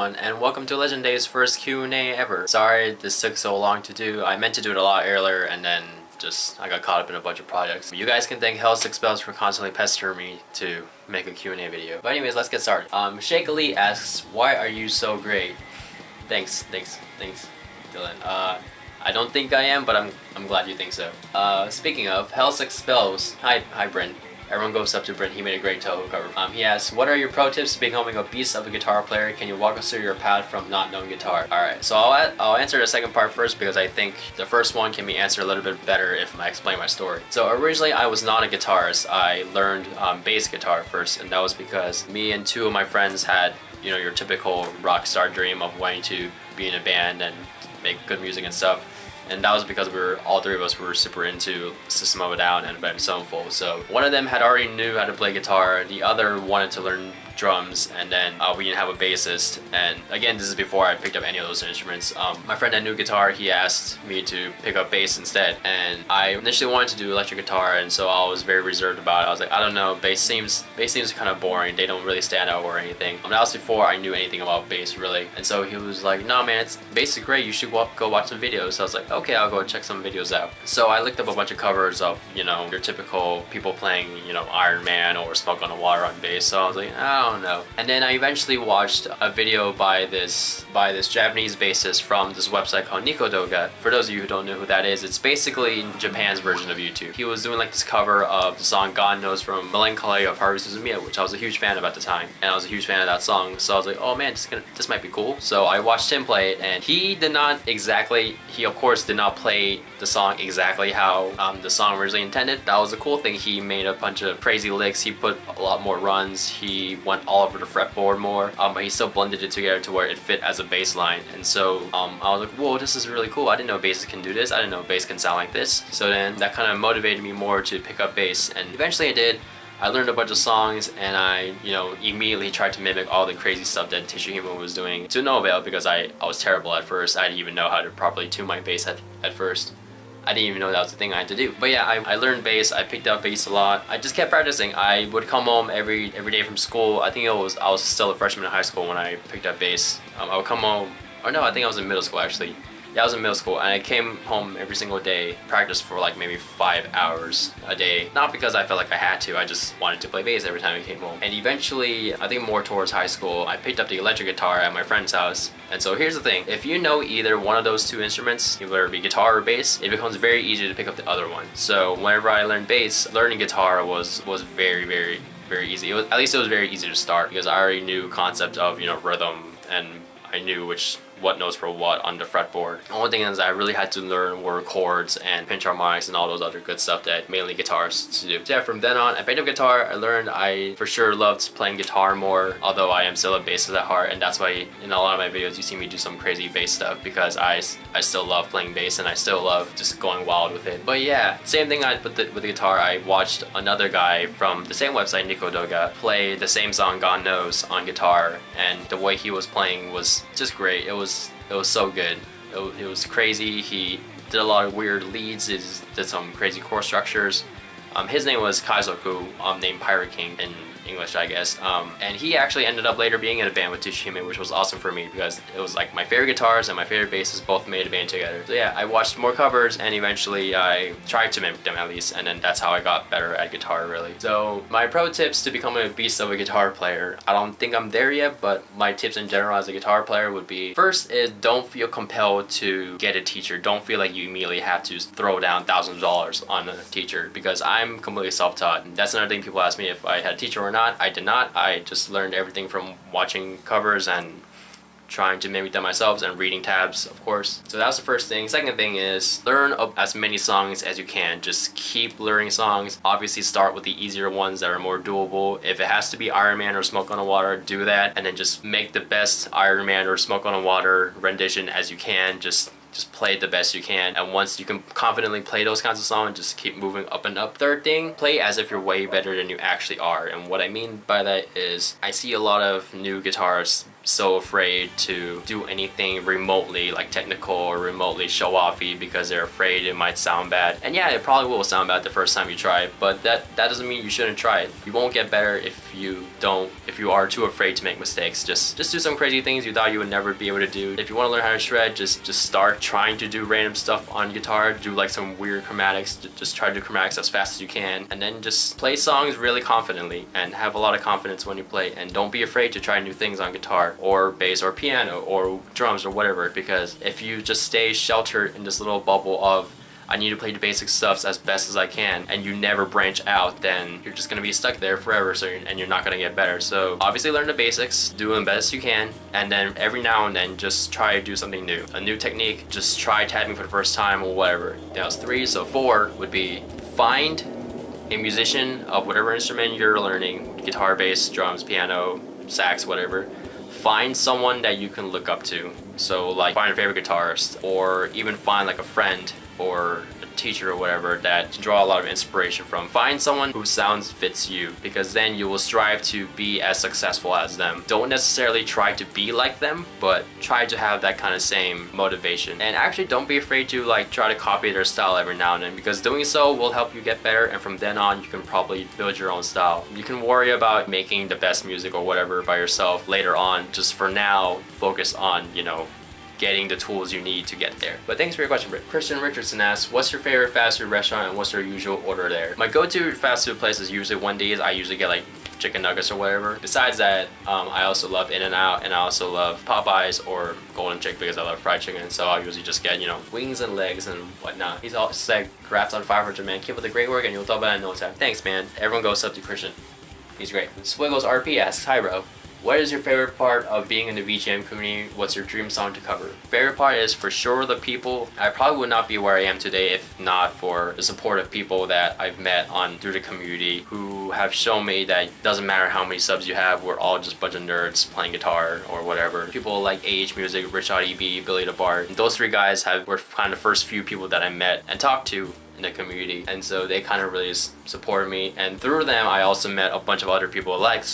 everyone, and welcome to Legendav's first Q&A ever. Sorry this took so long to do. I meant to do it a lot earlier and then I got caught up in a bunch of projects. You guys can thank Hell6Spells for constantly pestering me to make a Q&A video. But anyways, let's get started. Shake Ali asks, why are you so great? Thanks, Dylan. I don't think I am, but I'm glad you think so. Speaking of, Hell6Spells. Hi Brent. Everyone goes up to Brent, he made a great Toho cover. He asks, what are your pro tips to becoming a beast of a guitar player? Can you walk us through your path from not knowing guitar? Alright, so I'll answer the second part first because I think the first one can be answered a little bit better if I explain my story. So originally I was not a guitarist. I learned bass guitar first, and that was because me and two of my friends had, you know, your typical rock star dream of wanting to be in a band and make good music and stuff. And that was because all three of us were super into System of a Down and Avenged Sevenfold. So one of them had already knew how to play guitar, the other wanted to learn drums, and then we didn't have a bassist. And again, this is before I picked up any of those instruments. My friend that knew guitar, he asked me to pick up bass instead, and I initially wanted to do electric guitar, and so I was very reserved about it. I was like, I don't know, bass seems kind of boring. They don't really stand out or anything. That was before I knew anything about bass really. And so he was like, no man, bass is great, you should go watch some videos. So I was like, okay, I'll go check some videos out. So I looked up a bunch of covers of, you know, your typical people playing, you know, Iron Man or Smoke on the Water on bass. So I was like, I don't know. And then I eventually watched a video by this Japanese bassist from this website called Nikodoga. For those of you who don't know who that is, it's basically Japan's version of YouTube. He was doing like this cover of the song God Knows from Melancholy of Haruhi Suzumiya, which I was a huge fan of at the time. And I was a huge fan of that song. So I was like, oh man, this might be cool. So I watched him play it, and he of course did not play the song exactly how the song originally intended. That was the cool thing. He made a bunch of crazy licks. He put a lot more runs. He went all over the fretboard more, but he still blended it together to where it fit as a bass line. And so I was like, whoa, this is really cool. I didn't know bass can do this. I didn't know bass can sound like this. So then that kind of motivated me more to pick up bass, and eventually I did. I learned a bunch of songs, and I, you know, immediately tried to mimic all the crazy stuff that Tishihimo was doing, to no avail because I was terrible at first. I didn't even know how to properly tune my bass at first. I didn't even know that was the thing I had to do. But yeah, I learned bass. I picked up bass a lot. I just kept practicing. I would come home every day from school. I think I was still a freshman in high school when I picked up bass. I would come home, or no, I think I was in middle school actually. Yeah, I was in middle school, and I came home every single day, practiced for like maybe 5 hours a day. Not because I felt like I had to, I just wanted to play bass every time I came home. And eventually, I think more towards high school, I picked up the electric guitar at my friend's house. And so here's the thing, if you know either one of those two instruments, whether it be guitar or bass, it becomes very easy to pick up the other one. So whenever I learned bass, learning guitar was very, very, very easy. At least it was very easy to start because I already knew concept of, you know, rhythm, and I knew what notes for what on the fretboard. The only thing is I really had to learn were chords and pinch harmonics and all those other good stuff that mainly guitarists do. So yeah, from then on, I picked up guitar. I learned I for sure loved playing guitar more, although I am still a bassist at heart, and that's why in a lot of my videos you see me do some crazy bass stuff because I still love playing bass and I still love just going wild with it. But yeah, same thing with the guitar. I watched another guy from the same website, Nikodoga, play the same song God Knows on guitar, and the way he was playing was just great. It was so good. It was crazy. He did a lot of weird leads. He did some crazy chord structures. His name was Kaizoku, named Pirate King in English, I guess. And he actually ended up later being in a band with Tsushima, which was awesome for me because it was like my favorite guitars and my favorite bassists both made a band together. So yeah, I watched more covers, and eventually I tried to mimic them at least, and then that's how I got better at guitar really. So my pro tips to becoming a beast of a guitar player, I don't think I'm there yet, but my tips in general as a guitar player would be, first is don't feel compelled to get a teacher. Don't feel like you immediately have to throw down thousands of dollars on a teacher, because I'm completely self-taught. And that's another thing people ask me if I had a teacher or not. I did not. I just learned everything from watching covers and trying to mimic them myself and reading tabs, of course. So that was the first thing. Second thing is learn as many songs as you can. Just keep learning songs. Obviously start with the easier ones that are more doable. If it has to be Iron Man or Smoke on the Water, do that, and then just make the best Iron Man or Smoke on the Water rendition as you can. Just play the best you can, and once you can confidently play those kinds of songs, just keep moving up and up. Third thing, play as if you're way better than you actually are. And what I mean by that is I see a lot of new guitarists so afraid to do anything remotely like technical or remotely show-offy because they're afraid it might sound bad. And yeah, it probably will sound bad the first time you try it, but that doesn't mean you shouldn't try it. You won't get better if you are too afraid to make mistakes. Just do some crazy things you thought you would never be able to do. If you want to learn how to shred, just start trying to do random stuff on guitar, do like some weird chromatics, just try to do chromatics as fast as you can, and then just play songs really confidently and have a lot of confidence when you play. And don't be afraid to try new things on guitar or bass or piano or drums or whatever, because if you just stay sheltered in this little bubble of I need to play the basic stuff as best as I can, and you never branch out, then you're just gonna be stuck there forever. And you're not gonna get better. So obviously learn the basics, do them best you can, and then every now and then just try to do something new, a new technique. Just try tapping for the first time or whatever. That was 3. So 4 would be find a musician of whatever instrument you're learning, guitar, bass, drums, piano, sax, whatever. Find someone that you can look up to. So like find a favorite guitarist, or even find like a friend or a teacher or whatever that you draw a lot of inspiration from. Find someone whose sounds fits you, because then you will strive to be as successful as them. Don't necessarily try to be like them, but try to have that kind of same motivation. And actually don't be afraid to like try to copy their style every now and then, because doing so will help you get better, and from then on you can probably build your own style. You can worry about making the best music or whatever by yourself later on. Just for now, focus on, getting the tools you need to get there. But thanks for your question, Britt. Christian Richardson asks, what's your favorite fast food restaurant and what's your usual order there? My go-to fast food place is usually Wendy's. I usually get like chicken nuggets or whatever. Besides that, I also love In-N-Out, and I also love Popeyes or Golden Chick because I love fried chicken. So I'll usually just get, wings and legs and whatnot. He's all said, congrats on 500, man. Keep up the great work and you'll double that in no time. Thanks, man. Everyone goes up to Christian. He's great. Swiggles RP asks, hi, bro. What is your favorite part of being in the VGM community? What's your dream song to cover? Favorite part is for sure the people. I probably would not be where I am today if not for the support of people that I've met through the community, who have shown me that it doesn't matter how many subs you have, we're all just a bunch of nerds playing guitar or whatever. People like AH Music, Richard EB, Billy the Bard. And those 3 guys were kind of the first few people that I met and talked to in the community, and so they kind of really supported me, and through them I also met a bunch of other people like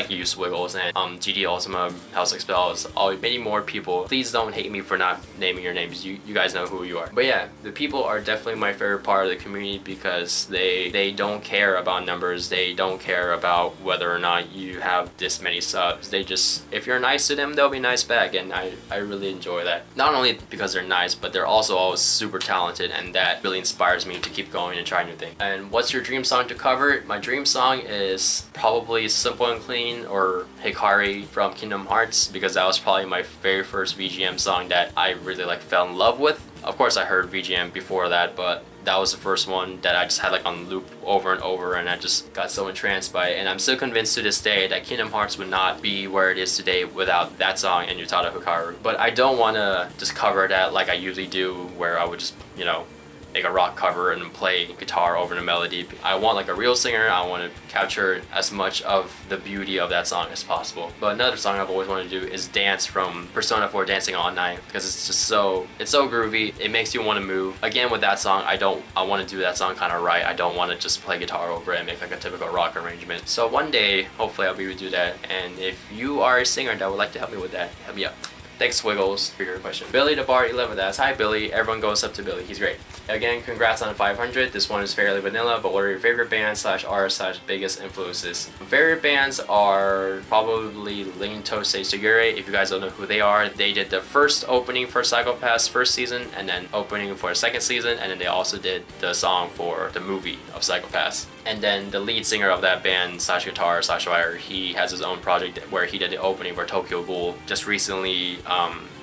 you, Swiggles, and GD Ultima, House Expels, many more people. Please don't hate me for not naming your names. You guys know who you are. But yeah, the people are definitely my favorite part of the community, because they don't care about numbers. They don't care about whether or not you have this many subs. They just, if you're nice to them, they'll be nice back, and I really enjoy that. Not only because they're nice, but they're also always super talented, and that really inspires me to keep going and try new things. And what's your dream song to cover? My dream song is probably Simple and Clean or Hikari from Kingdom Hearts, because that was probably my very first VGM song that I really fell in love with. Of course I heard VGM before that, but that was the first one that I just had on loop over and over, and I just got so entranced by it. And I'm still convinced to this day that Kingdom Hearts would not be where it is today without that song and Utada Hikaru. But I don't want to just cover that like I usually do, where I would just, make a rock cover and play guitar over the melody. I want a real singer. I want to capture as much of the beauty of that song as possible. But another song I've always wanted to do is Dance from Persona 4 Dancing All Night, because it's just so groovy. It makes you want to move. Again, with that song, I want to do that song kind of right. I don't want to just play guitar over it and make a typical rock arrangement. So one day, hopefully I'll be able to do that. And if you are a singer that would like to help me with that, help me out. Thanks, Swiggles, for your question. Billy the Bar 11 asks, hi Billy, everyone goes up to Billy, he's great. Again, congrats on 500. This one is fairly vanilla, but what are your favorite bands / biggest influences? Favorite bands are probably Legendav Segure. If you guys don't know who they are, they did the first opening for Psycho Pass first season, and then opening for the second season, and then they also did the song for the movie of Psycho Pass. And then the lead singer of that band / guitar / writer, he has his own project where he did the opening for Tokyo Ghoul just recently,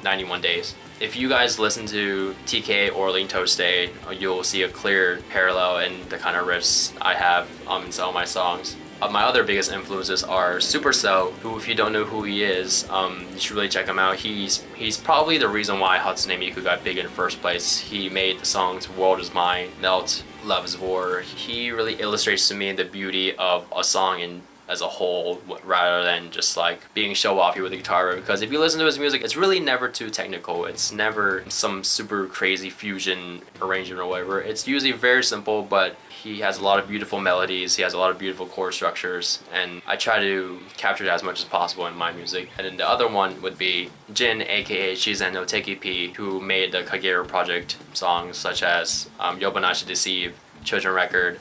91 Days. If you guys listen to TK or Legendav Stay, you'll see a clear parallel in the kind of riffs I have in some of my songs. My other biggest influences are Supercell, who, if you don't know who he is, you should really check him out. He's probably the reason why Hatsune Miku got big in the first place. He made the songs World Is Mine, Melt, Love Is War. He really illustrates to me the beauty of a song in as a whole rather than just like being show-offy with the guitar. Because if you listen to his music, it's really never too technical. It's never some super crazy fusion arrangement or whatever. It's usually very simple, but he has a lot of beautiful melodies, he has a lot of beautiful chord structures, and I try to capture that as much as possible in my music. And then the other one would be Jin, aka Shizen no Tekipi, who made the Kagero project songs such as Yobanashi Deceive, Children Record,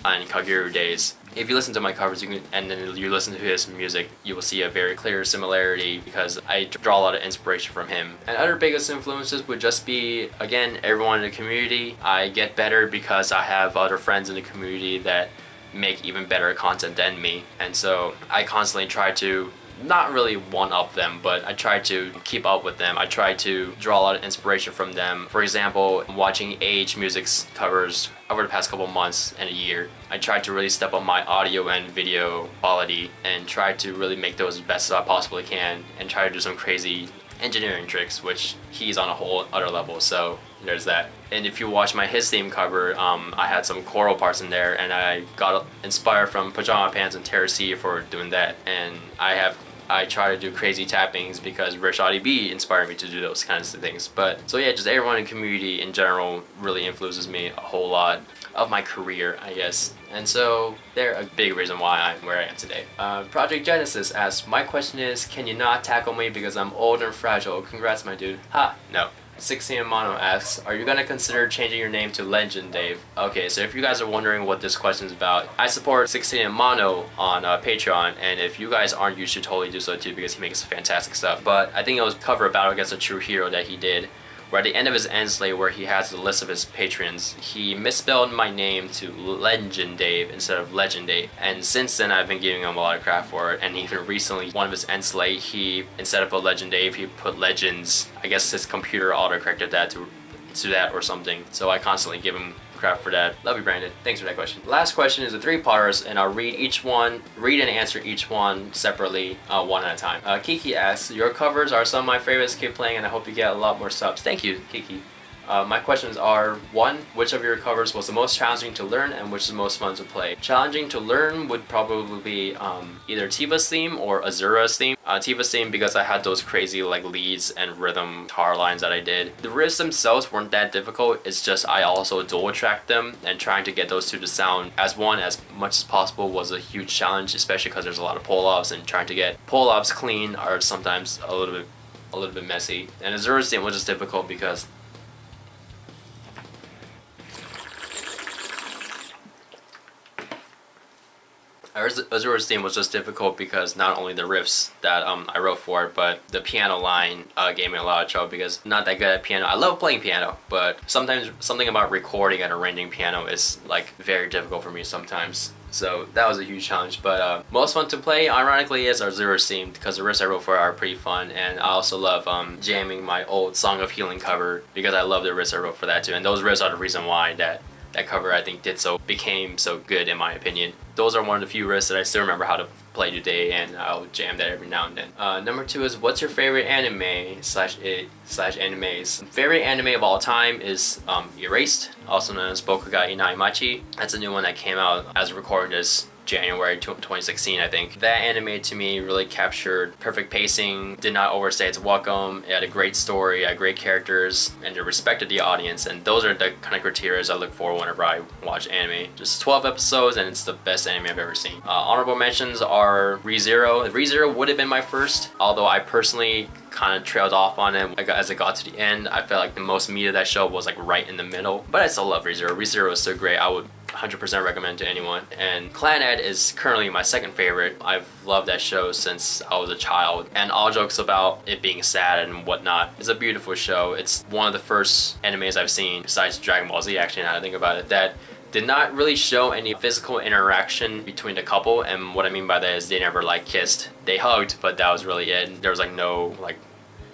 and Kageru Days. If you listen to my covers and then you listen to his music, you will see a very clear similarity because I draw a lot of inspiration from him. And other biggest influences would just be, again, everyone in the community. I get better because I have other friends in the community that make even better content than me. And so I constantly try to not really one-up them, but I try to keep up with them. I try to draw a lot of inspiration from them. For example, watching Age Music's covers over the past couple months and a year, I tried to really step up my audio and video quality and try to really make those as best as I possibly can and try to do some crazy engineering tricks, which he's on a whole other level, so there's that. And if you watch my His Theme cover, I had some choral parts in there, and I got inspired from Pajama Pants and Terra C for doing that. And I try to do crazy tappings because Rich Audie B inspired me to do those kinds of things. But so yeah, just everyone in the community in general really influences me a whole lot of my career, I guess. And so they're a big reason why I'm where I am today. Project Genesis asks, my question is, can you not tackle me because I'm old and fragile? Congrats, my dude. Ha, no. 16 Mono asks, are you gonna consider changing your name to Legendav? Okay, so if you guys are wondering what this question is about, I support 16 Mono on Patreon, and if you guys aren't, you should totally do so too because he makes fantastic stuff. But I think it was cover a battle against a true hero that he did, where at the end of his end slate where he has the list of his patrons, he misspelled my name to Legendav instead of Legendav, and since then I've been giving him a lot of crap for it. And even recently, one of his end slate, he instead of put Legendav, he put Legends. I guess his computer auto-corrected that to that or something, so I constantly give him crap for that. Love you, Brandon. Thanks for that question. Last question is a three-parters, and I'll read and answer each one separately, one at a time. Kiki asks, your covers are some of my favorites. Keep playing, and I hope you get a lot more subs. Thank you, Kiki. My questions are, 1. Which of your covers was the most challenging to learn and which is the most fun to play? Challenging to learn would probably be either Tiva's theme or Azura's theme. Tiva's theme because I had those crazy like leads and rhythm guitar lines that I did. The riffs themselves weren't that difficult, it's just I also dual tracked them, and trying to get those two to sound as one as much as possible was a huge challenge, especially because there's a lot of pull-offs, and trying to get pull-offs clean are sometimes a little bit messy. And Azura's theme was just difficult because Azura's theme was just difficult because not only the riffs that I wrote for it, but the piano line gave me a lot of trouble because I'm not that good at piano. I love playing piano, but sometimes something about recording and arranging piano is like very difficult for me sometimes. So that was a huge challenge, but most fun to play, ironically, is Azura's theme because the riffs I wrote for it are pretty fun, and I also love jamming my old Song of Healing cover because I love the riffs I wrote for that too, and those riffs are the reason why that cover I think became so good in my opinion. Those are one of the few riffs that I still remember how to play today, and I'll jam that every now and then. Number 2 is, what's your favorite anime / animes? Favorite anime of all time is Erased, also known as Bokuga Inaimachi. That's a new one that came out as recording this January 2016, I think. That anime to me really captured perfect pacing, did not overstay its welcome, it had a great story, had great characters, and it respected the audience, and those are the kind of criteria I look for whenever I watch anime. Just 12 episodes and it's the best anime I've ever seen. Honorable mentions are ReZero. ReZero would have been my first, although I personally kind of trailed off on it as I got to the end. I felt like the most meat of that show was like right in the middle, but I still love ReZero. ReZero is so great. I would 100% recommend to anyone. And Clannad is currently my second favorite. I've loved that show since I was a child, and all jokes about it being sad and whatnot, it's a beautiful show. It's one of the first animes I've seen, besides Dragon Ball Z actually, now that I think about it, that did not really show any physical interaction between the couple. And what I mean by that is they never like kissed. They hugged, but that was really it. There was like no like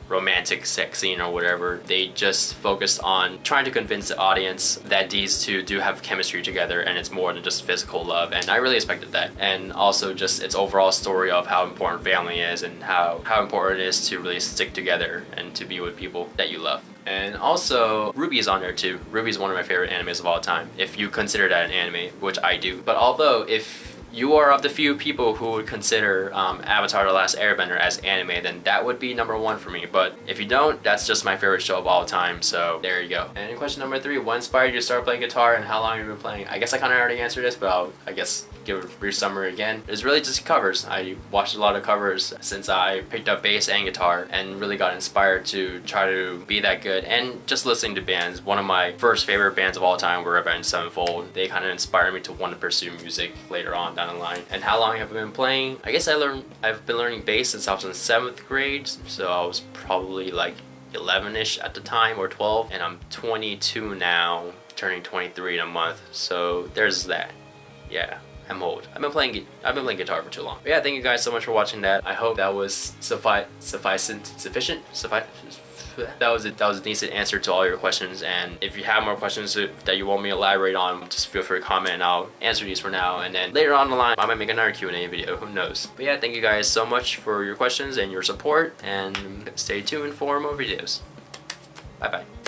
romantic sex scene or whatever. They just focused on trying to convince the audience that these two do have chemistry together and it's more than just physical love, and I really expected that. And also just its overall story of how important family is and how important it is to really stick together and to be with people that you love. And also Ruby is on there too. Ruby is one of my favorite animes of all time, if you consider that an anime, which I do. But although if you are of the few people who would consider Avatar: The Last Airbender as anime, then that would be number one for me. But if you don't, that's just my favorite show of all time, so there you go. And question number 3, what inspired you to start playing guitar and how long have you been playing? I guess I kind of already answered this, but I guess give a brief summary again. It's really just covers. I watched a lot of covers since I picked up bass and guitar and really got inspired to try to be that good, and just listening to bands. One of my first favorite bands of all time were Avenged Sevenfold. They kind of inspired me to want to pursue music later on down the line. And how long have I been playing? I guess I've been learning bass since I was in 7th grade, so I was probably like 11ish at the time, or 12, and I'm 22 now, turning 23 in a month, so there's that. Yeah, I'm old. I've been playing guitar for too long. But yeah, thank you guys so much for watching that. I hope that was sufficient. That was a decent answer to all your questions, and if you have more questions that you want me to elaborate on, just feel free to comment and I'll answer these for now, and then later on the line I might make another Q&A video, who knows. But yeah, thank you guys so much for your questions and your support, and stay tuned for more videos. Bye bye.